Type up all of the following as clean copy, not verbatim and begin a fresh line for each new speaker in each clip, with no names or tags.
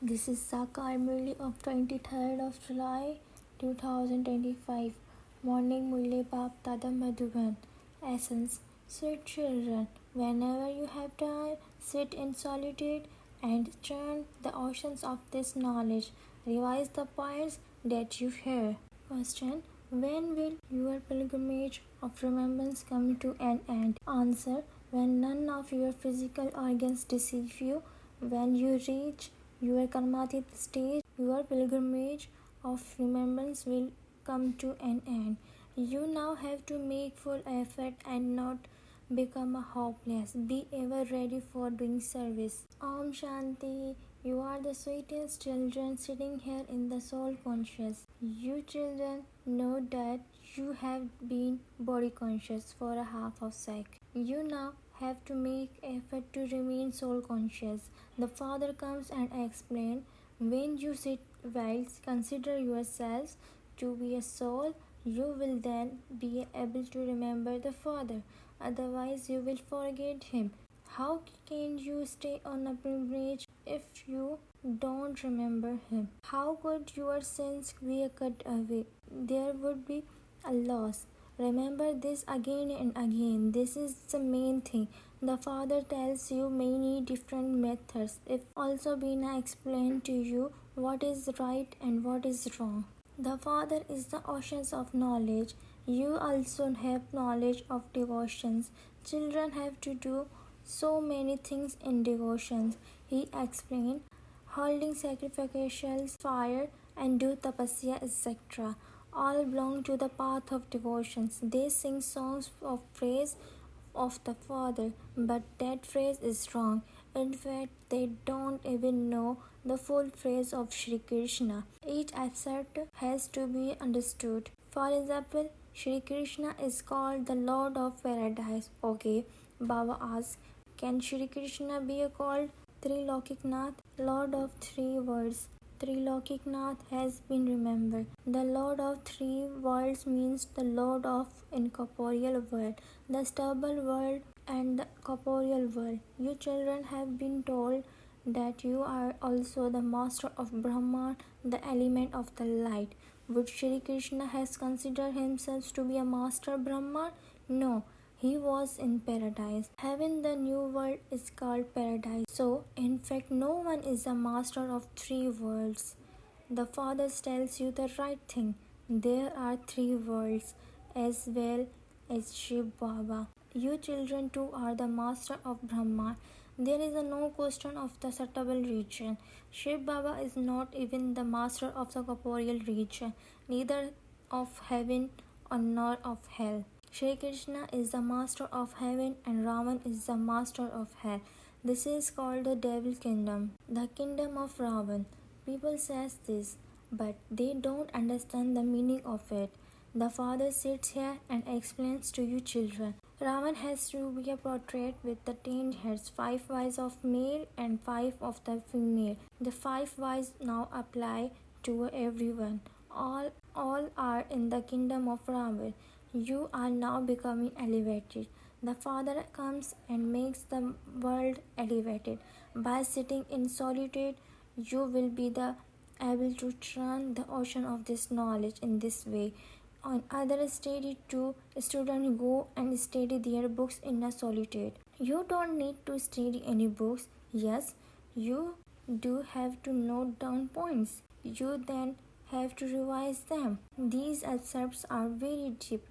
This is English Murli of 23rd of July 2025. Morning Murli Bap Tada Madhuban. Essence. Sweet children, whenever you have time, sit in solitude and churn the oceans of this knowledge. Revise the points that you hear. Question. When will your pilgrimage of remembrance come to an end? Answer. When none of your physical organs deceive you, when you reach your karmatic stage, your pilgrimage of remembrance will come to an end. You now have to make full effort and not become hopeless. Be ever ready for doing service. Om Shanti. You are the sweetest children sitting here in the soul conscious. You children know that you have been body conscious for a half of sec. You now have to make effort to remain soul conscious. The Father comes and explains, when you sit while consider yourselves to be a soul, you will then be able to remember the Father. Otherwise, you will forget Him. How can you stay on a pilgrimage if you don't remember Him? How could your sins be cut away? There would be a loss. Remember this again and again. This is the main thing. The Father tells you many different methods. It's also been explained to you what is right and what is wrong. The Father is the oceans of knowledge. You also have knowledge of devotions. Children have to do so many things in devotions. He explained, holding sacrificial fire and do tapasya, etc. All belong to the path of devotions. They sing songs of praise of the Father, but that phrase is wrong. In fact, they don't even know the full phrase of Shri Krishna. Each excerpt has to be understood. For example, Shri Krishna is called the Lord of Paradise. Okay, Baba asks, can Shri Krishna be called Trilokiknath, Lord of three worlds? Trilokiknath has been remembered. The Lord of three worlds means the Lord of incorporeal world, the stable world, and the corporeal world. You children have been told that you are also the master of Brahma, the element of the light. Would Shri Krishna has considered himself to be a master Brahma? No. He was in paradise. Heaven, the new world, is called paradise. So, in fact, no one is a master of three worlds. The Father tells you the right thing. There are three worlds as well as shivbaba. You children too are the master of Brahma. There is no question of the suitable region. Shivbaba is not even the master of the corporeal region, neither of heaven nor of hell. Shri Krishna is the master of heaven and Ravan is the master of hell. This is called the devil kingdom, the kingdom of Ravan. People says this, but they don't understand the meaning of it. The Father sits here and explains to you children. Ravan has to be a portrait with the 10 heads, 5 wives of male and 5 of the female. The 5 wives now apply to everyone. All are in the kingdom of Ravan. You are now becoming elevated. The Father comes and makes the world elevated. By sitting in solitude, you will be able to churn the ocean of this knowledge in this way. On other study too, students go and study their books in a solitude. You don't need to study any books. Yes, you do have to note down points. You then have to revise them. These excerpts are very deep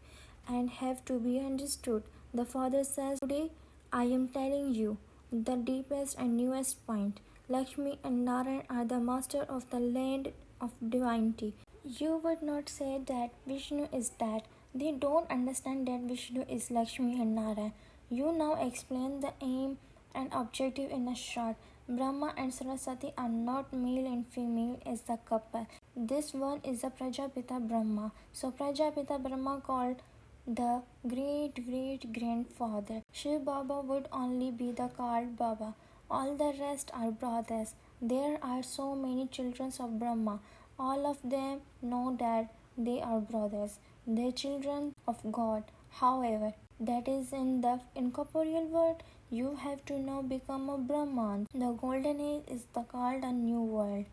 and have to be understood. The Father says, today I am telling you the deepest and newest point. Lakshmi and Narayan are the master of the land of divinity. You would not say that Vishnu is that. They don't understand that Vishnu is Lakshmi and Narayan. You now explain the aim and objective in a short. Brahma and Saraswati are not male and female as the couple. This one is a Prajapita Brahma. So Prajapita Brahma called the great-great-grandfather. Shiv Baba would only be the called Baba. All the rest are brothers. There are so many children of Brahma. All of them know that they are brothers. They are children of God. However, that is in the incorporeal world, you have to now become a Brahman. The golden age is called a new world.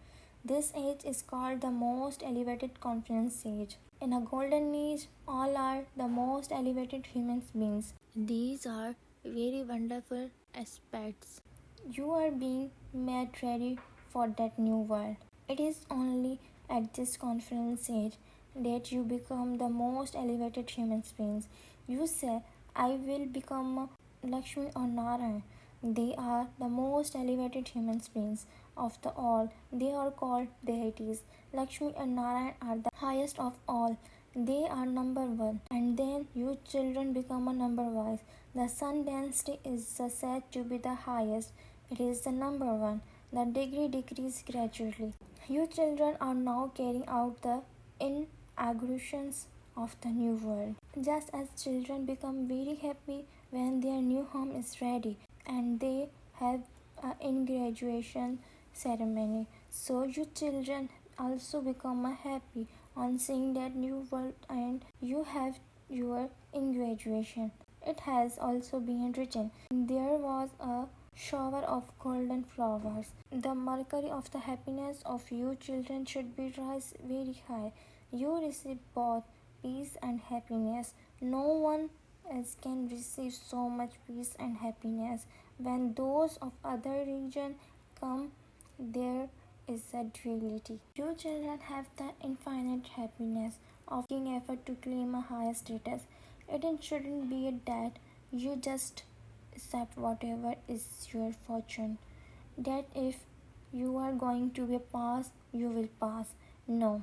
This age is called the most elevated confidence age. In a golden age, all are the most elevated human beings. These are very wonderful aspects. You are being made ready for that new world. It is only at this confidence age that you become the most elevated human beings. You say, I will become Lakshmi or Narayan. They are the most elevated human beings of the all. They are called deities. Lakshmi and Narayan are the highest of all. They are number one. And then you children become a number wise. The sun density is said to be the highest. It is the number one. The degree decreases gradually. You children are now carrying out the inaugurations of the new world. Just as children become very happy when their new home is ready and they have an graduation ceremony, so you children also become happy on seeing that new world and you have your graduation. It has also been written, there was a shower of golden flowers. The mercury of the happiness of you children should be rise very high. You receive both peace and happiness. No one else can receive so much peace and happiness. When those of other religion come, there is a duality. You children have the infinite happiness of making effort to claim a higher status. It shouldn't be that you just accept whatever is your fortune. That if you are going to be pass, you will pass. No.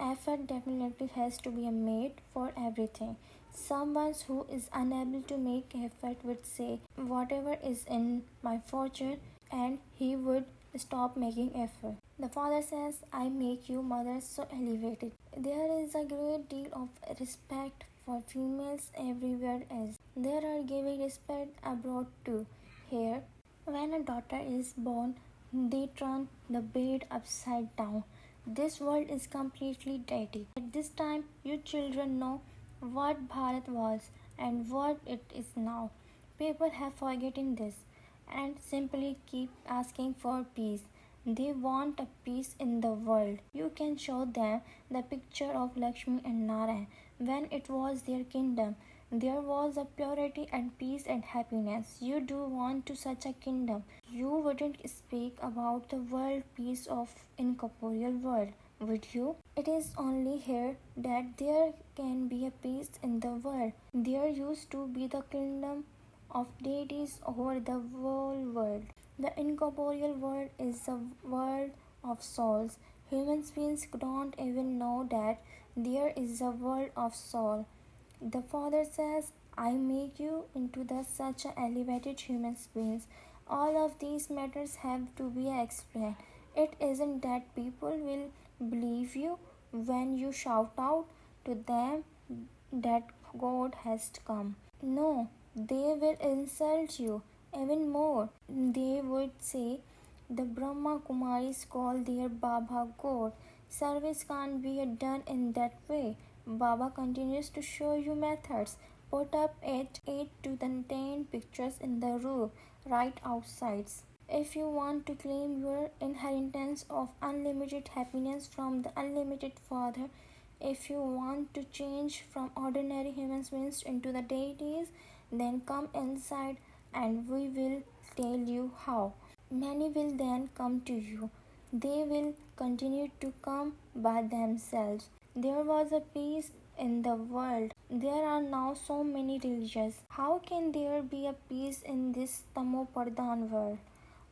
Effort definitely has to be made for everything. Someone who is unable to make effort would say, whatever is in my fortune, and he would stop making effort. The father says, I make you mothers so elevated. There is a great deal of respect for females everywhere else. There are giving respect abroad too. Here, when a daughter is born, they turn the bed upside down. This world is completely dirty. At this time, you children know what Bharat was and what it is now. People have forgotten this and simply keep asking for peace. They want a peace in the world. You can show them the picture of Lakshmi and Narayan when it was their kingdom. There was a purity and peace and happiness. You do want to such a kingdom. You wouldn't speak about the world peace of incorporeal world, would you? It is only here that there can be a peace in the world. There used to be the kingdom of deities over the whole world. The incorporeal world is the world of souls. Human beings don't even know that there is a world of soul. The Father says, I make you into the such a elevated human beings. All of these matters have to be explained. It isn't that people will believe you when you shout out to them that God has come. No, they will insult you even more. They would say the Brahmakumaris call their Baba God. Service can't be done in that way. Baba continues to show you methods. Put up 8 to the 10 pictures in the room right outside. If you want to claim your inheritance of unlimited happiness from the unlimited Father, if you want to change from ordinary human beings into the deities, then come inside and we will tell you how. Many will then come to you. They will continue to come by themselves. There was a peace in the world. There are now so many religions. How can there be a peace in this Tamopardhan world?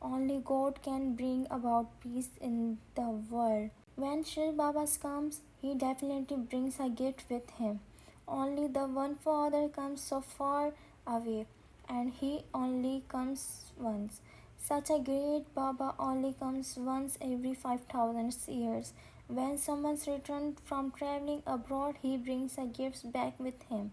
Only God can bring about peace in the world. When shivbaba comes, he definitely brings a gift with him. Only the one Father comes so far away, and he only comes once. Such a great Baba only comes once every 5,000 years. When someone's returned from traveling abroad, he brings a gift back with him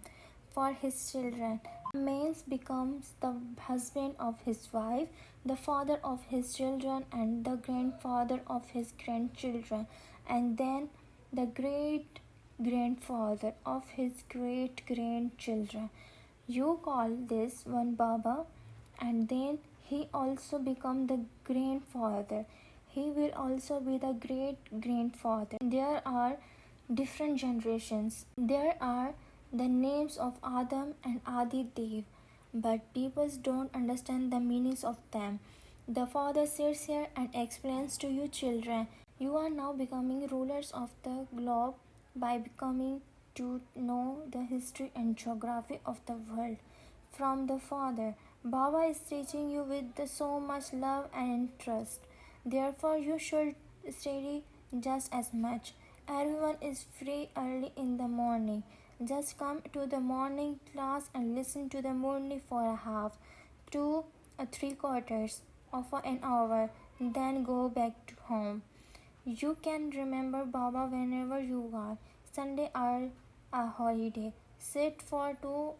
for his children. A man becomes the husband of his wife, the father of his children, and the grandfather of his grandchildren, and then the great grandfather of his great grandchildren. You call this one Baba, and then he also become the grandfather. He will also be the great grandfather. There are different generations. There are the names of Adam and Adi Dev, but people don't understand the meanings of them. The father sits here and explains to you children, you are now becoming rulers of the globe by becoming to know the history and geography of the world from the father. Baba is teaching you with so much love and interest. Therefore, you should study just as much. Everyone is free early in the morning. Just come to the morning class and listen to the Murli for a half, 2 or 3 quarters of an hour, then go back to home. You can remember Baba whenever you are. Sunday are a holiday. Sit for 2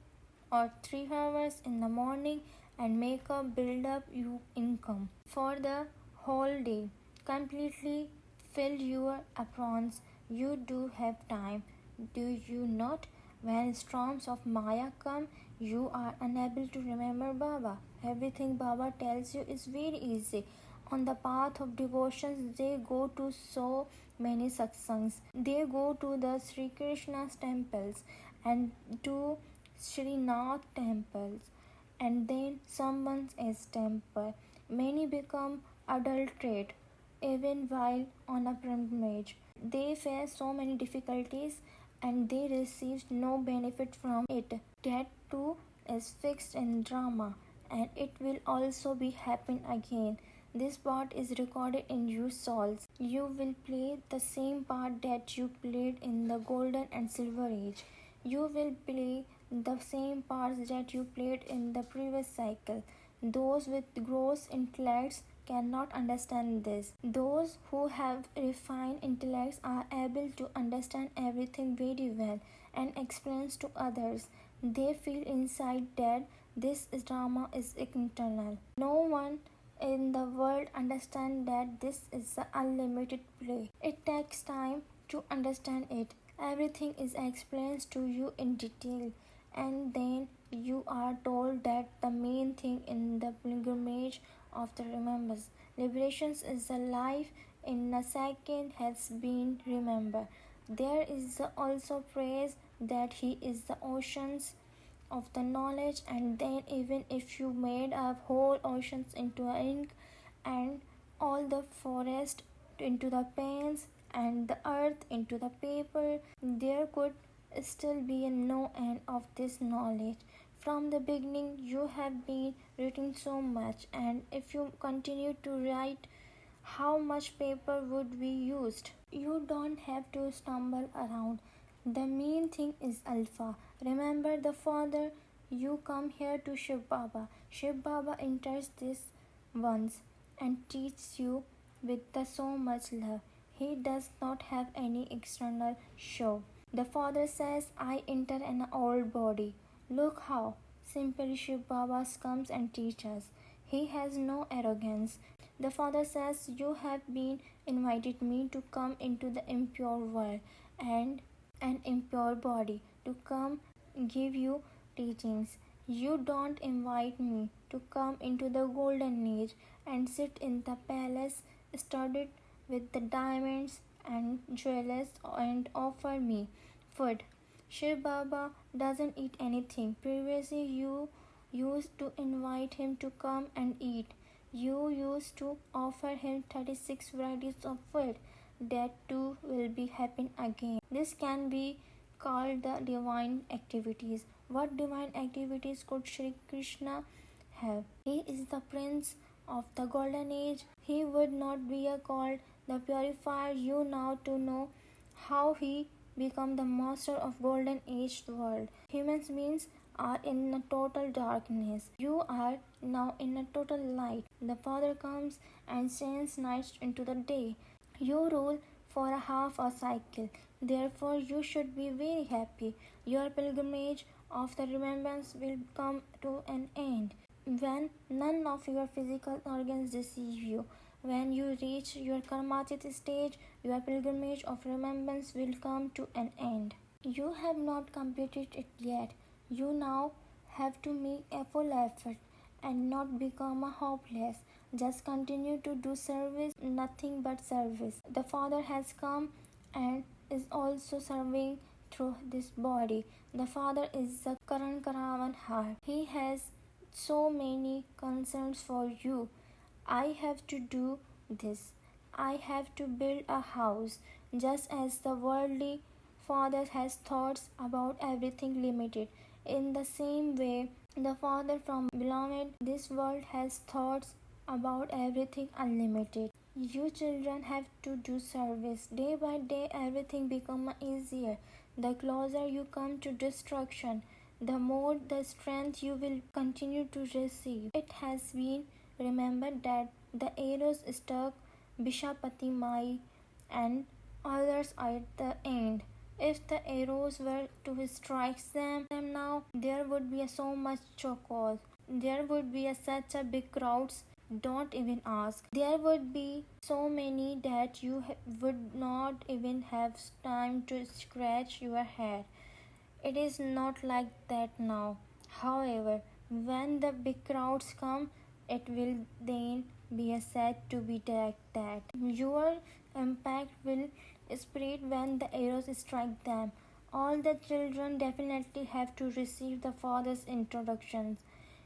or 3 hours in the morning and make a build up your income for the whole day. Completely fill your aprons. You do have time, do you not? When storms of Maya come, you are unable to remember Baba. Everything Baba tells you is very easy. On the path of devotions, they go to so many satsangs. They go to the Sri Krishna's temples and to Srinath temples and then someone else's temple. Many become adulterate even while on a pilgrimage. They face so many difficulties and they receive no benefit from it. That too is fixed in drama and it will also be happen again. This part is recorded in your souls. You will play the same part that you played in the golden and silver age. You will play the same parts that you played in the previous cycle. Those with gross intellects cannot understand this. Those who have refined intellects are able to understand everything very well and explains to others. They feel inside that this drama is internal. No one in the world understands that this is an unlimited play. It takes time to understand it. Everything is explained to you in detail, and then you are told that the main thing in the pilgrimage of the remembers liberations is the life in a second has been remembered. There is also praise that he is the oceans of the knowledge, and then even if you made up whole oceans into ink and all the forest into the pens and the earth into the paper, there could still be no end of this knowledge. From the beginning you have been writing so much, and if you continue to write, how much paper would be used? You don't have to stumble around. The main thing is alpha. Remember the father. You come here to Shivbaba. Shivbaba enters this once and teaches you with so much love. He does not have any external show. The father says, I enter an old body. Look how simply Shivbaba comes and teaches. He has no arrogance. The father says, you have been invited me to come into the impure world and an impure body to come give you teachings. You don't invite me to come into the golden age and sit in the palace studded with the diamonds and jewels and offer me food. Shiv Baba doesn't eat anything. Previously, you used to invite him to come and eat. You used to offer him 36 varieties of food. That too will be happen again. This can be called the divine activities. What divine activities could Sri Krishna have? He is the prince of the golden age. He would not be called the purifier. You now to know how he become the master of golden age world. Humans beings are in a total darkness. You are now in a total light. The Father comes and sends night into the day. You rule for a half a cycle. Therefore, you should be very happy. Your pilgrimage of the remembrance will come to an end when none of your physical organs deceive you. When you reach your karmatit stage, your pilgrimage of remembrance will come to an end. You have not completed it yet. You now have to make a full effort and not become a hopeless. Just continue to do service, nothing but service. The Father has come and is also serving through this body. The Father is the Karan Karavan heart. He has so many concerns for you. I have to do this. I have to build a house. Just as the worldly Father has thoughts about everything limited, in the same way, the Father from beloved this world has thoughts about everything unlimited. You children have to do service. Day by day, everything becomes easier. The closer you come to destruction, the more the strength you will continue to receive. It has been remembered that the arrows struck Bishapati Mai and others at the end. If the arrows were to strike them now, there would be so much chaos. There would be such a big crowds. Don't even ask. There would be so many that you would not even have time to scratch your head. It is not like that now. However, when the big crowds come, it will then be said to be that your impact will spread when the arrows strike them. All the children definitely have to receive the Father's introductions.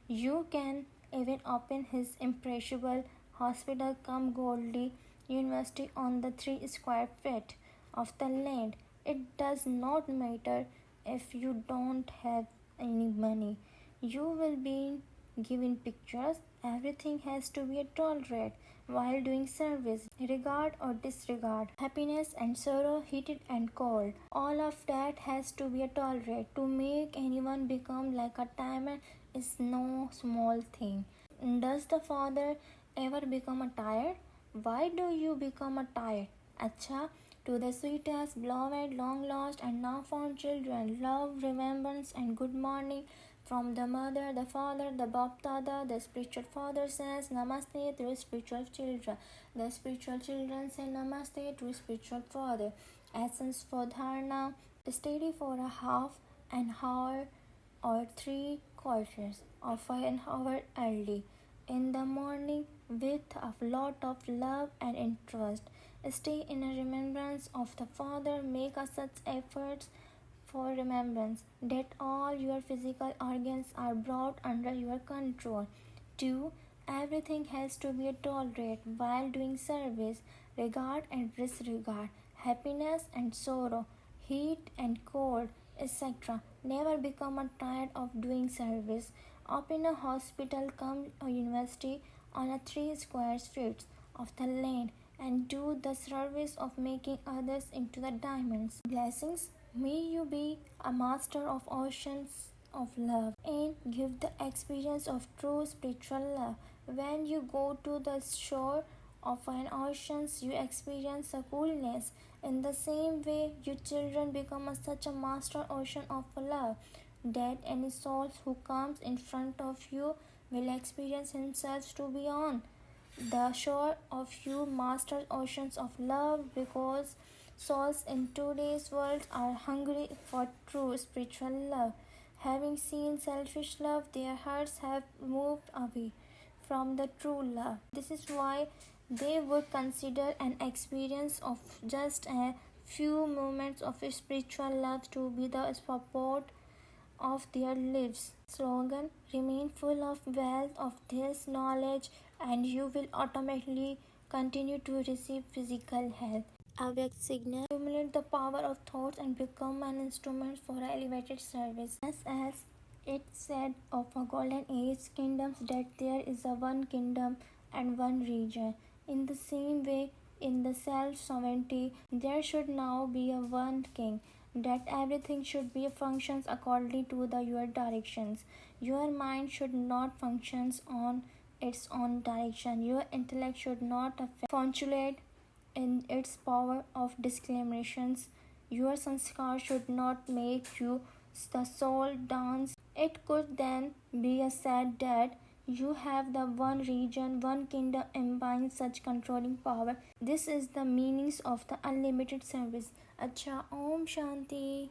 You can even open his imperishable hospital come Goldie University on the 3 square feet of the land. It does not matter if you don't have any money. You will be given pictures. Everything has to be tolerated while doing service, regard or disregard, happiness and sorrow, heated and cold. All of that has to be tolerated. To make anyone become like a diamond is no small thing. Does the Father ever become a tired? Why do you become a tired? Acha, to the sweetest, beloved, long lost, and now found children, love, remembrance, and good morning from the mother, the father, the Baptada. The spiritual father says Namaste to spiritual children. The spiritual children say Namaste to spiritual father. Essence for dharana: steady for a half an hour or 3/4 of an hour early in the morning with a lot of love and interest. Stay in a remembrance of the Father. Make such efforts for remembrance that all your physical organs are brought under your control. 2. Everything has to be tolerated while doing service. Regard and disregard, happiness and sorrow, heat and cold, etc. Never become tired of doing service. Open a hospital, come a university on a 3 square feet of the land and do the service of making others into the diamonds. Blessings. May you be a master of oceans of love and give the experience of true spiritual love. When you go to the shore of an ocean, you experience a coolness. In the same way, you children become such a master ocean of love that any soul who comes in front of you will experience himself to be on the shore of you master oceans of love, because souls in today's world are hungry for true spiritual love. Having seen selfish love, their hearts have moved away from the true love. This is why they would consider an experience of just a few moments of spiritual love to be the support of their lives. Slogan: remain full of wealth of this knowledge and you will automatically continue to receive physical health. Avyakt signal: accumulate the power of thoughts and become an instrument for elevated service. As it said of a golden age kingdoms that there is a one kingdom and one region. In the same way, in the self-sovereignty, there should now be a one king, that everything should be functions according to your directions. Your mind should not functions on its own direction. Your intellect should not fluctuate in its power of discriminations. Your sanskar should not make you the soul dance. It could then be said that you have the one region, one kingdom imbibing such controlling power. This is the meanings of the unlimited service. Acha, Om Shanti.